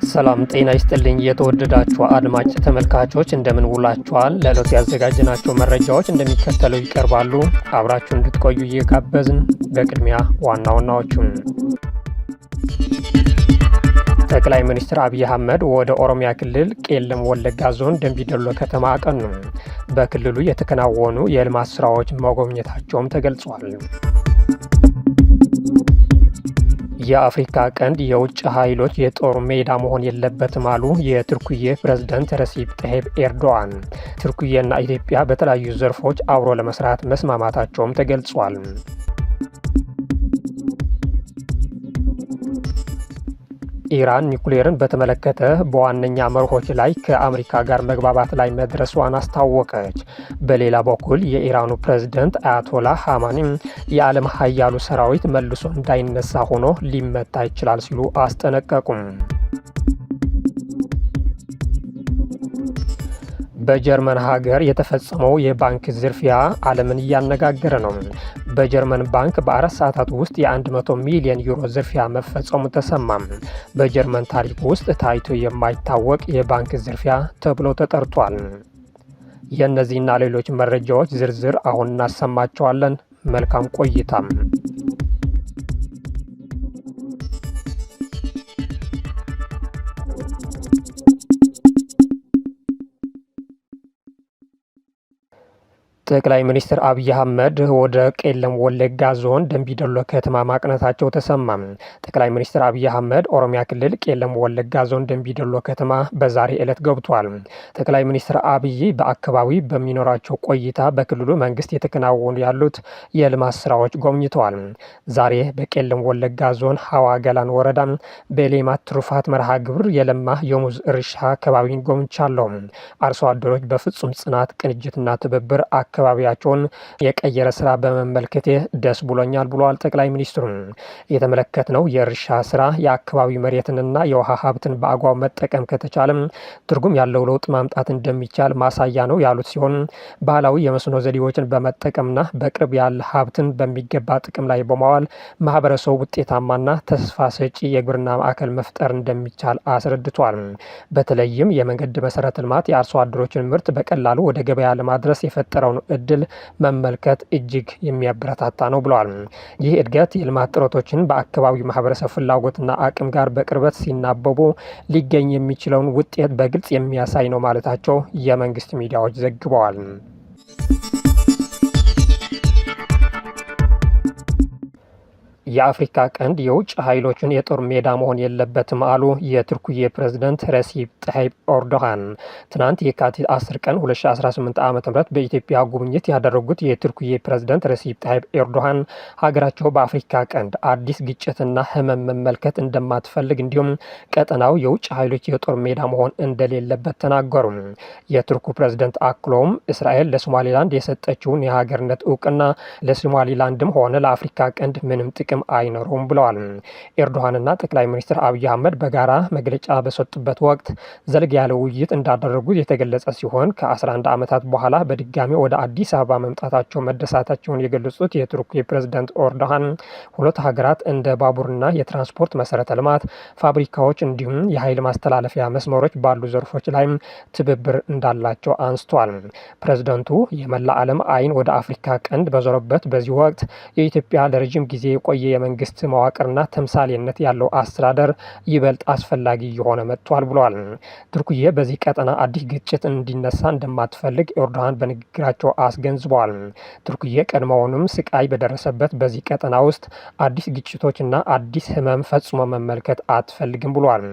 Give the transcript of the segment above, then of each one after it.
ሰላም ጤና ይስጥልኝ የተወደዳችሁ አድማጭ ተመልካቾች እንደምን ውላችኋል? ለዕለቱ ያዘጋጀናቸው መረጃዎች እንደሚከተለው ይቀርባሉ። አብራችሁ እንድትቆዩ እየጋበዝን በቅድሚያ ዋና ዋናዎቹን ጠቅላይ ሚኒስትር አብይ አህመድ ወደ ኦሮሚያ ክልል ቄለም ወለጋ ዞን ደንቢዶሎ ከተማ አቀኑ። በክልሉ የተከናወኑ የልማት ስራዎች መጎብኘታቸውም ተገልጿል። የአፍሪካ ቀንድ የውጭ ኃይሎች የጦር ሜዳ መሆን የለበትም አሉ የቱርክዬ ፕሬዝዳንት ረሲፕ ጠይብ ኤርዶዋን። ቱርክዬና ኢትዮጵያ በተለያዩ ዘርፎች አብሮ ለመስራት መስማማታቸውም ተገልጿል። ኢራን ኒውክሌርን በተመለከተ በዋነኛ መርሆች ላይ ከአሜሪካ ጋር መግባባት ላይ መድረሷን አስታወቀች። በሌላ በኩል የኢራኑ ፕሬዝዳንት አያቶላህ ኻሜኒ የዓለም ሀያሉ ሰራዊት መልሶ እንዳይነሳ ሆኖ ሊመታ ይችላል ሲሉ አስጠነቀቁም። በጀርመን ሀገር የተፈጸመው የባንክ ዝርፊያ ዓለምን እያነጋገረ ነው። በጀርመን ባንክ በ4 ሰዓታት ውስጥ የ100 ሚሊዮን ዩሮ ዝርፊያ መፈጸሙ ተሰማም። በጀርመን ታሪክ ውስጥ ታይቶ የማይታወቅ የባንክ ዝርፊያ ተብሎ ተጠርቷል። የእነዚህና ሌሎች መረጃዎች ዝርዝር አሁን እናሰማቸዋለን። መልካም ቆይታም። ጠቅላይ ሚኒስትር አብይ አህመድ ወደ ቄለም ወለጋ ዞን ደንቢዶሎ ከተማ ማቅናታቸው ተሰማ። ጠቅላይ ሚኒስትር አብይ አህመድ ኦሮሚያ ክልል ቄለም ወለጋ ዞን ደንቢዶሎ ከተማ በዛሬ ዕለት ገብቷል። ጠቅላይ ሚኒስትር አብይ በአካባቢ በሚኖራቸው ቆይታ በክልሉ መንግስት የተከናወኑ ያሉት የልማት ስራዎች ጎብኝተዋል። ዛሬ በቄለም ወለጋ ዞን ሀዋ ገላን ወረዳ በሌማት ትሩፋት መርሃ ግብር የለማ የሙዝ እርሻ አካባቢን ጎብኝቻለሁ። አርሶ አደሮች በፍጹም ጽናት፣ ቅንጅትና ትብብር አካባቢያቸውን የቀየረ ስራ በመመልከቴ ደስ ብሎኛል ብለዋል። ጠቅላይ ሚኒስትሩ የተመለከትነው የእርሻ ስራ የአካባቢ መሬትንና የውሃ ሀብትን በአግባቡ መጠቀም ከተቻለም ትርጉም ያለው ለውጥ ማምጣት እንደሚቻል ማሳያ ነው ያሉት ሲሆን ባህላዊ የመስኖ ዘዴዎችን በመጠቀምና በቅርብ ያለ ሀብትን በሚገባ ጥቅም ላይ በማዋል ማህበረሰቡ ውጤታማና ተስፋ ሰጪ የግብርና ማዕከል መፍጠር እንደሚቻል አስረድቷል። በተለይም የመንገድ መሰረተ ልማት የአርሶ አደሮችን ምርት በቀላሉ ወደ ገበያ ለማድረስ የፈጠረውን እድል መመልከት እጅግ የሚያበረታታ ነው ብለዋል። ይህ እድገት የልማት ጥረቶችን በአካባቢው ማህበረሰብ ፍላጎትና አቅም ጋር በቅርበት ሲናበቡ ሊገኝ የሚችለውን ውጤት በግልጽ የሚያሳይ ነው ማለታቸው የመንግስት ሚዲያዎች ዘግበዋል። የአፍሪካ ቀንድ የውጭ ኃይሎችን የጦር ሜዳ መሆን የለበትም አሉ የቱርክዬ ፕሬዝዳንት ረሲፕ ጠይብ ኤርዶዋን። ትናንት የካቲት 10 ቀን 2018 ዓ.ም በኢትዮጵያ ጉብኝት ያደረጉት የቱርክዬ ፕሬዝዳንት ረሲፕ ጠይብ ኤርዶዋን ሀገራቸው በአፍሪካ ቀንድ አዲስ ግጭትና ህመም መመልከት እንደማትፈልግ እንዲሁም ቀጠናው የውጭ ኃይሎች የጦር ሜዳ መሆን እንደሌለበት ተናገሩ። የቱርኩ ፕሬዝዳንት አክሎም እስራኤል ለሶማሊላንድ የሰጠችውን የሀገርነት እውቅና ለሶማሊላንድም ሆነ ለአፍሪካ ቀንድ ምንም ጥቅም አይኖሩም ብለዋል። ኤርዶዋንና ጠቅላይ ሚኒስትር አብይ አህመድ በጋራ መግለጫ በሰጡበት ወቅት ዘለግ ያለ ውይይት እንዳደረጉት የተገለጸ ሲሆን ከ11 ዓመታት በኋላ በድጋሚ ወደ አዲስ አበባ መምጣታቸው መደሳታቸውን የገለጹት የቱርክ ፕሬዝዳንት ኤርዶዋን ሁለት ሀገራት እንደ ባቡርና የትራንስፖርት መሰረተ ልማት ፋብሪካዎች እንዲሁም የኃይል ማስተላለፊያ መስመሮች ባሉ ዘርፎች ላይ ትብብር እንዳላቸው አንስተዋል። ፕሬዝዳንቱ የመላ ዓለም አይን ወደ አፍሪካ ቀንድ በዞረበት በዚህ ወቅት የኢትዮጵያ ለረጅም ጊዜ የቆየ የመንግስት መዋቅርና ተምሳሌነት ያለው አስተዳደር ይበልጥ አስፈላጊ የሆነ መጥቷል ብለዋል። ቱርክዬ በዚህ ቀጠና አዲስ ግጭት እንዲነሳ እንደማትፈልግ ኤርዶዋን በንግግራቸው አስገንዝበዋል። ቱርክዬ ቀድሞውንም ስቃይ በደረሰበት በዚህ ቀጠና ውስጥ አዲስ ግጭቶችና አዲስ ህመም ፈጽሞ መመልከት አትፈልግም ብለዋል።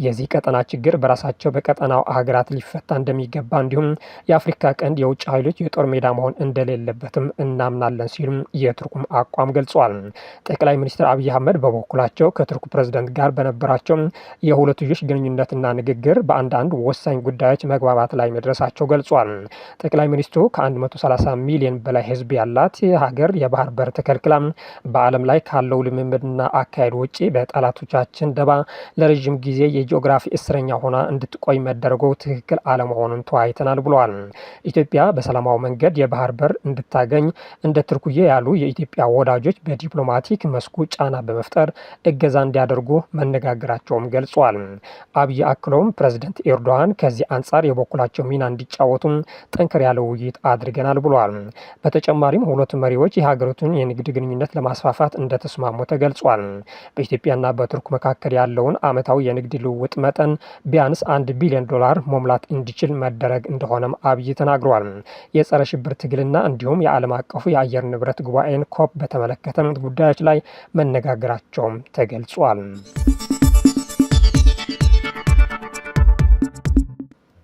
የዚህ ቀጠና ችግር በራሳቸው በቀጠናው ሀገራት ሊፈታ እንደሚገባ እንዲሁም የአፍሪካ ቀንድ የውጭ ኃይሎች የጦር ሜዳ መሆን እንደሌለበትም እናምናለን ሲሉም የቱርኩም አቋም ገልጿል። ጠቅላይ ሚኒስትር አብይ አህመድ በበኩላቸው ከቱርክ ፕሬዝዳንት ጋር በነበራቸው የሁለትዮሽ ግንኙነትና ንግግር በአንዳንድ ወሳኝ ጉዳዮች መግባባት ላይ መድረሳቸው ገልጿል። ጠቅላይ ሚኒስትሩ ከ130 ሚሊዮን በላይ ህዝብ ያላት ሀገር የባህር በር ተከልክላ በዓለም ላይ ካለው ልምምድና አካሄድ ውጪ በጠላቶቻችን ደባ ለረጅም ጊዜ የጂኦግራፊ እስረኛ ሆና እንድትቆይ መደረጉ ትክክል አለመሆኑን ተወያይተናል ብለዋል። ኢትዮጵያ በሰላማዊ መንገድ የባህር በር እንድታገኝ እንደ ቱርክዬ ያሉ የኢትዮጵያ ወዳጆች በዲፕሎማቲክ መስኩ ጫና በመፍጠር እገዛ እንዲያደርጉ መነጋገራቸውም ገልጿል። አብይ አክለውም ፕሬዝዳንት ኤርዶዋን ከዚህ አንጻር የበኩላቸው ሚና እንዲጫወቱ ጠንከር ያለ ውይይት አድርገናል ብሏል። በተጨማሪም ሁለቱ መሪዎች የሀገሪቱን የንግድ ግንኙነት ለማስፋፋት እንደተስማሙ ተገልጿል። በኢትዮጵያና በቱርክ መካከል ያለውን ዓመታዊ የንግድ ልውውጥ መጠን ቢያንስ $1 ቢሊዮን መሙላት እንዲችል መደረግ እንደሆነም አብይ ተናግሯል። የጸረ ሽብር ትግልና እንዲሁም የዓለም አቀፉ የአየር ንብረት ጉባኤን ኮፕ በተመለከተ ጉዳዮች ላይ መነጋገራቸውም ተገልጿል።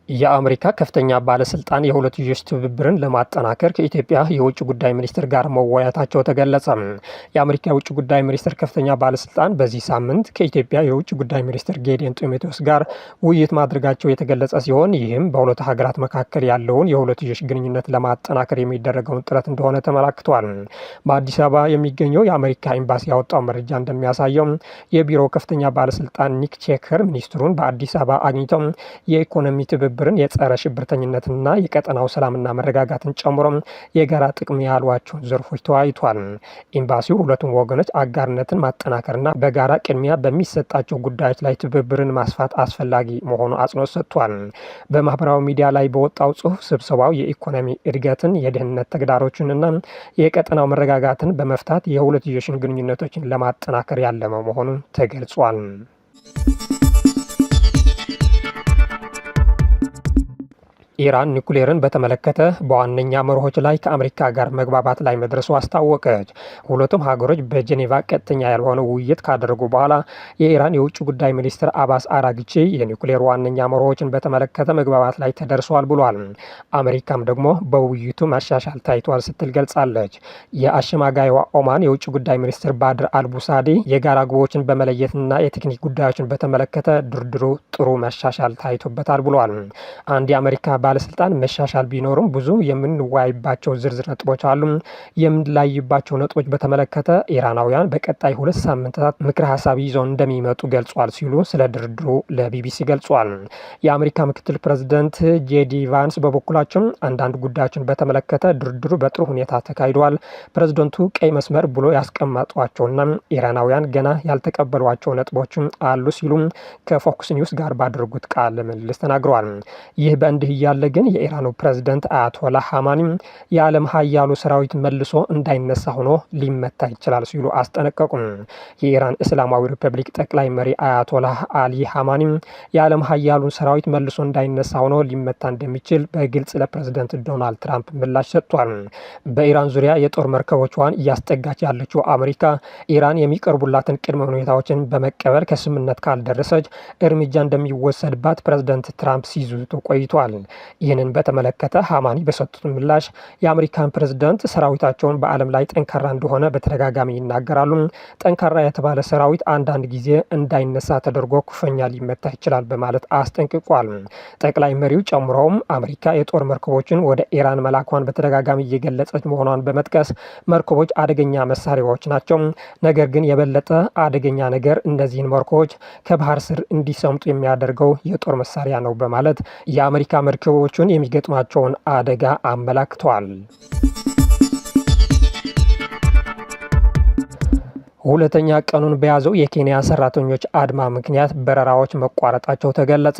የአሜሪካ ከፍተኛ ባለስልጣን የሁለትዮሽ ትብብርን ለማጠናከር ከኢትዮጵያ የውጭ ጉዳይ ሚኒስትር ጋር መወያየታቸው ተገለጸ። የአሜሪካ የውጭ ጉዳይ ሚኒስትር ከፍተኛ ባለስልጣን በዚህ ሳምንት ከኢትዮጵያ የውጭ ጉዳይ ሚኒስትር ጌዲዮን ጢሞቴዎስ ጋር ውይይት ማድረጋቸው የተገለጸ ሲሆን ይህም በሁለቱ ሀገራት መካከል ያለውን የሁለትዮሽ ግንኙነት ለማጠናከር የሚደረገውን ጥረት እንደሆነ ተመላክቷል። በአዲስ አበባ የሚገኘው የአሜሪካ ኤምባሲ ያወጣው መረጃ እንደሚያሳየው የቢሮው ከፍተኛ ባለስልጣን ኒክ ቼከር ሚኒስትሩን በአዲስ አበባ አግኝተው የኢኮኖሚ ትብብር የጸረ ሽብርተኝነትና የቀጠናው ሰላምና መረጋጋትን ጨምሮ የጋራ ጥቅም ያሏቸውን ዘርፎች ተወያይቷል። ኤምባሲው ሁለቱም ወገኖች አጋርነትን ማጠናከርና በጋራ ቅድሚያ በሚሰጣቸው ጉዳዮች ላይ ትብብርን ማስፋት አስፈላጊ መሆኑ አጽንኦት ሰጥቷል። በማህበራዊ ሚዲያ ላይ በወጣው ጽሑፍ ስብሰባው የኢኮኖሚ እድገትን፣ የደህንነት ተግዳሮችንና የቀጠናው መረጋጋትን በመፍታት የሁለትዮሽን ግንኙነቶችን ለማጠናከር ያለመ መሆኑን ተገልጿል። ኢራን ኒኩሌርን በተመለከተ በዋነኛ መርሆች ላይ ከአሜሪካ ጋር መግባባት ላይ መድረሱ አስታወቀች። ሁለቱም ሀገሮች በጄኔቫ ቀጥተኛ ያልሆነ ውይይት ካደረጉ በኋላ የኢራን የውጭ ጉዳይ ሚኒስትር አባስ አራግቺ የኒኩሌር ዋነኛ መርሆችን በተመለከተ መግባባት ላይ ተደርሷል ብሏል። አሜሪካም ደግሞ በውይይቱ መሻሻል ታይቷል ስትል ገልጻለች። የአሸማጋይዋ ኦማን የውጭ ጉዳይ ሚኒስትር ባድር አልቡሳዲ የጋራ ግቦችን በመለየትና የቴክኒክ ጉዳዮችን በተመለከተ ድርድሩ ጥሩ መሻሻል ታይቶበታል ብሏል። አንድ የአሜሪካ ባለስልጣን መሻሻል ቢኖርም ብዙ የምንወያይባቸው ዝርዝር ነጥቦች አሉ። የምንለያይባቸው ነጥቦች በተመለከተ ኢራናውያን በቀጣይ 2 ሳምንታት ምክረ ሀሳብ ይዘው እንደሚመጡ ገልጿል ሲሉ ስለ ድርድሩ ለቢቢሲ ገልጿል። የአሜሪካ ምክትል ፕሬዝዳንት ጄዲ ቫንስ በበኩላቸው አንዳንድ ጉዳዮችን በተመለከተ ድርድሩ በጥሩ ሁኔታ ተካሂዷል፣ ፕሬዝዳንቱ ቀይ መስመር ብሎ ያስቀመጧቸውና ኢራናውያን ገና ያልተቀበሏቸው ነጥቦችም አሉ ሲሉ ከፎክስ ኒውስ ጋር ባደረጉት ቃለ ምልልስ ተናግረዋል። ይህ በእንዲህ ያለ ግን የኢራኑ ፕሬዝዳንት አያቶላህ ሀማኒ የዓለም ሀያሉ ሰራዊት መልሶ እንዳይነሳ ሆኖ ሊመታ ይችላል ሲሉ አስጠነቀቁ። የኢራን እስላማዊ ሪፐብሊክ ጠቅላይ መሪ አያቶላህ አሊ ሀማኒ የዓለም ሀያሉን ሰራዊት መልሶ እንዳይነሳ ሆኖ ሊመታ እንደሚችል በግልጽ ለፕሬዝዳንት ዶናልድ ትራምፕ ምላሽ ሰጥቷል። በኢራን ዙሪያ የጦር መርከቦቿን እያስጠጋች ያለችው አሜሪካ ኢራን የሚቀርቡላትን ቅድመ ሁኔታዎችን በመቀበል ከስምምነት ካልደረሰች እርምጃ እንደሚወሰድባት ፕሬዝዳንት ትራምፕ ሲዝቱ ቆይቷል። ይህንን በተመለከተ ሀማኒ በሰጡት ምላሽ የአሜሪካን ፕሬዝዳንት ሰራዊታቸውን በዓለም ላይ ጠንካራ እንደሆነ በተደጋጋሚ ይናገራሉ። ጠንካራ የተባለ ሰራዊት አንዳንድ ጊዜ እንዳይነሳ ተደርጎ ኩፈኛ ሊመታ ይችላል በማለት አስጠንቅቋል። ጠቅላይ መሪው ጨምረውም አሜሪካ የጦር መርከቦችን ወደ ኢራን መላኳን በተደጋጋሚ እየገለጸች መሆኗን በመጥቀስ መርከቦች አደገኛ መሳሪያዎች ናቸው፣ ነገር ግን የበለጠ አደገኛ ነገር እነዚህን መርከቦች ከባህር ስር እንዲሰምጡ የሚያደርገው የጦር መሳሪያ ነው በማለት የአሜሪካ መርከቦቹን የሚገጥማቸውን አደጋ አመላክተዋል። ሁለተኛ ቀኑን በያዘው የኬንያ ሰራተኞች አድማ ምክንያት በረራዎች መቋረጣቸው ተገለጸ።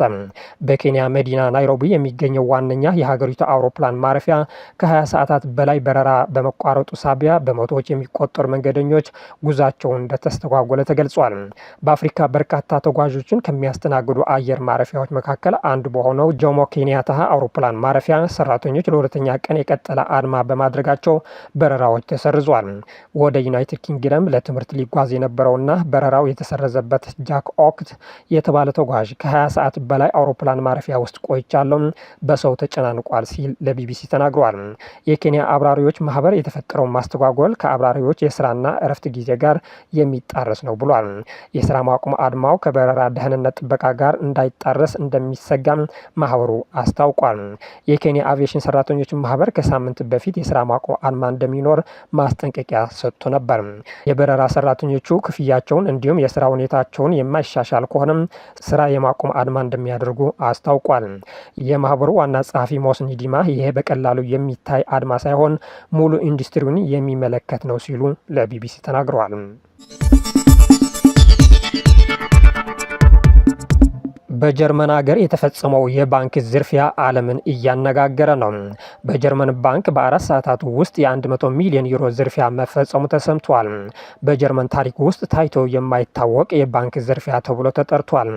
በኬንያ መዲና ናይሮቢ የሚገኘው ዋነኛ የሀገሪቱ አውሮፕላን ማረፊያ ከ20 ሰዓታት በላይ በረራ በመቋረጡ ሳቢያ በመቶዎች የሚቆጠሩ መንገደኞች ጉዟቸውን እንደተስተጓጎለ ተገልጿል። በአፍሪካ በርካታ ተጓዦችን ከሚያስተናግዱ አየር ማረፊያዎች መካከል አንዱ በሆነው ጆሞ ኬንያታ አውሮፕላን ማረፊያ ሰራተኞች ለሁለተኛ ቀን የቀጠለ አድማ በማድረጋቸው በረራዎች ተሰርዟል። ወደ ዩናይትድ ኪንግደም ለትምህርት ሊጓዝ የነበረውና በረራው የተሰረዘበት ጃክ ኦክት የተባለ ተጓዥ ከ20 ሰዓት በላይ አውሮፕላን ማረፊያ ውስጥ ቆይቻለሁ፣ በሰው ተጨናንቋል ሲል ለቢቢሲ ተናግሯል። የኬንያ አብራሪዎች ማህበር የተፈጠረው ማስተጓጎል ከአብራሪዎች የስራና እረፍት ጊዜ ጋር የሚጣረስ ነው ብሏል። የስራ ማቆም አድማው ከበረራ ደህንነት ጥበቃ ጋር እንዳይጣረስ እንደሚሰጋም ማህበሩ አስታውቋል። የኬንያ አቪዬሽን ሰራተኞች ማህበር ከሳምንት በፊት የስራ ማቆም አድማ እንደሚኖር ማስጠንቀቂያ ሰጥቶ ነበር። የበረራ ሰራተኞቹ ክፍያቸውን እንዲሁም የስራ ሁኔታቸውን የማይሻሻል ከሆነም ስራ የማቆም አድማ እንደሚያደርጉ አስታውቋል። የማህበሩ ዋና ጸሐፊ ሞስኒ ዲማ ይሄ በቀላሉ የሚታይ አድማ ሳይሆን ሙሉ ኢንዱስትሪውን የሚመለከት ነው ሲሉ ለቢቢሲ ተናግረዋል። በጀርመን ሀገር የተፈጸመው የባንክ ዝርፊያ ዓለምን እያነጋገረ ነው። በጀርመን ባንክ በ4 ሰዓታት ውስጥ የ100 ሚሊዮን ዩሮ ዝርፊያ መፈጸሙ ተሰምቷል። በጀርመን ታሪክ ውስጥ ታይቶ የማይታወቅ የባንክ ዝርፊያ ተብሎ ተጠርቷል።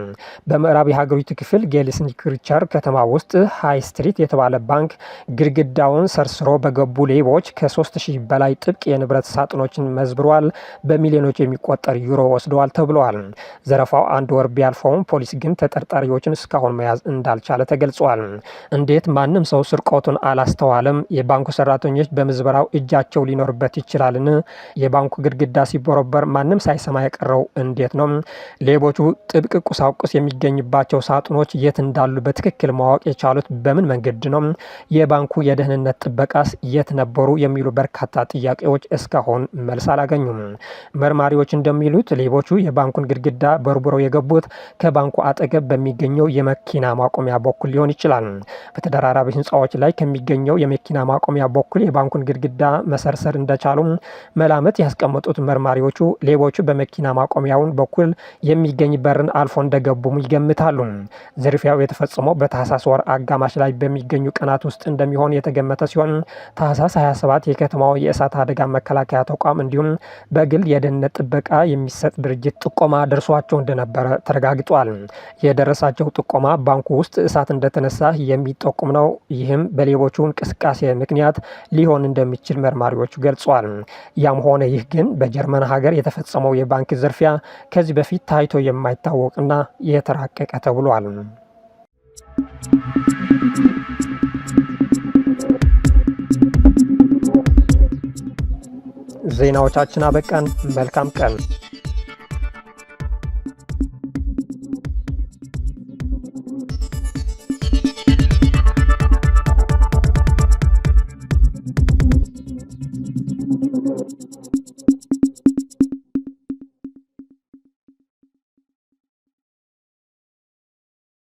በምዕራብ የሀገሪቱ ክፍል ጌልስኒክርቸር ከተማ ውስጥ ሃይ ስትሪት የተባለ ባንክ ግድግዳውን ሰርስሮ በገቡ ሌቦች ከ3000 በላይ ጥብቅ የንብረት ሳጥኖችን መዝብሯል። በሚሊዮኖች የሚቆጠር ዩሮ ወስደዋል ተብሏል። ዘረፋው አንድ ወር ቢያልፈውም ፖሊስ ግን ተጠርጣሪዎችን እስካሁን መያዝ እንዳልቻለ ተገልጿል። እንዴት ማንም ሰው ስርቆቱን አላስተዋለም? የባንኩ ሰራተኞች በምዝበራው እጃቸው ሊኖርበት ይችላልን? የባንኩ ግድግዳ ሲቦረበር ማንም ሳይሰማ የቀረው እንዴት ነው? ሌቦቹ ጥብቅ ቁሳቁስ የሚገኝባቸው ሳጥኖች የት እንዳሉ በትክክል ማወቅ የቻሉት በምን መንገድ ነው? የባንኩ የደህንነት ጥበቃስ የት ነበሩ? የሚሉ በርካታ ጥያቄዎች እስካሁን መልስ አላገኙም። መርማሪዎች እንደሚሉት ሌቦቹ የባንኩን ግድግዳ በርብረው የገቡት ከባንኩ አጠገብ በሚገኘው የመኪና ማቆሚያ በኩል ሊሆን ይችላል። በተደራራቢ ህንፃዎች ላይ ከሚገኘው የመኪና ማቆሚያ በኩል የባንኩን ግድግዳ መሰርሰር እንደቻሉ መላምት ያስቀመጡት መርማሪዎቹ ሌቦቹ በመኪና ማቆሚያውን በኩል የሚገኝ በርን አልፎ እንደገቡም ይገምታሉ። ዝርፊያው የተፈጸመው በታህሳስ ወር አጋማሽ ላይ በሚገኙ ቀናት ውስጥ እንደሚሆን የተገመተ ሲሆን ታህሳስ 27 የከተማው የእሳት አደጋ መከላከያ ተቋም እንዲሁም በግል የደህንነት ጥበቃ የሚሰጥ ድርጅት ጥቆማ ደርሷቸው እንደነበረ ተረጋግጧል። የደረሳቸው ጥቆማ ባንኩ ውስጥ እሳት እንደተነሳ የሚጠቁም ነው። ይህም በሌቦቹ እንቅስቃሴ ምክንያት ሊሆን እንደሚችል መርማሪዎቹ ገልጿል። ያም ሆነ ይህ ግን በጀርመን ሀገር የተፈጸመው የባንክ ዝርፊያ ከዚህ በፊት ታይቶ የማይታወቅና የተራቀቀ ተብሏል። ዜናዎቻችን አበቃን። መልካም ቀን።